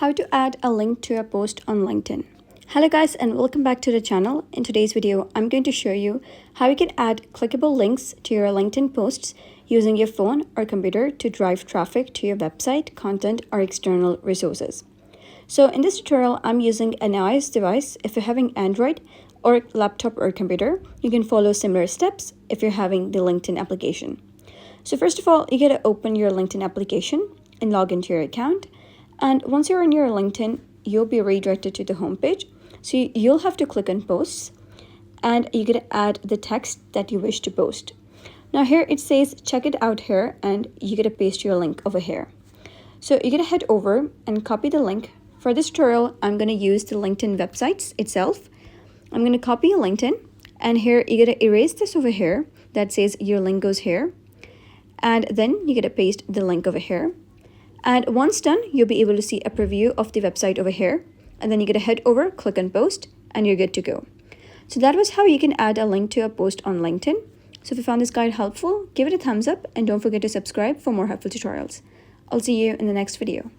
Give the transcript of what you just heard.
How to add a link to a post on LinkedIn. Hello guys, and welcome back to the channel. In today's video, I'm going to show you how you can add clickable links to your LinkedIn posts using your phone or computer to drive traffic to your website, content, or external resources. So in this tutorial, I'm using an iOS device. If you're having Android or laptop or computer, you can follow similar steps if you're having the LinkedIn application. So first of all, you got to open your LinkedIn application and log into your account. And once you're in your LinkedIn, you'll be redirected to the homepage. So you'll have to click on posts and you get to add the text that you wish to post. Now here it says check it out here, and you get to paste your link over here. So you get to head over and copy the link. For this tutorial, I'm going to use the LinkedIn websites itself. I'm going to copy a LinkedIn, and here you get to erase this over here that says your link goes here. And then you get to paste the link over here. And once done, you'll be able to see a preview of the website over here. And then you get to head over, click on post, and you're good to go. So that was how you can add a link to a post on LinkedIn. So if you found this guide helpful, give it a thumbs up and don't forget to subscribe for more helpful tutorials. I'll see you in the next video.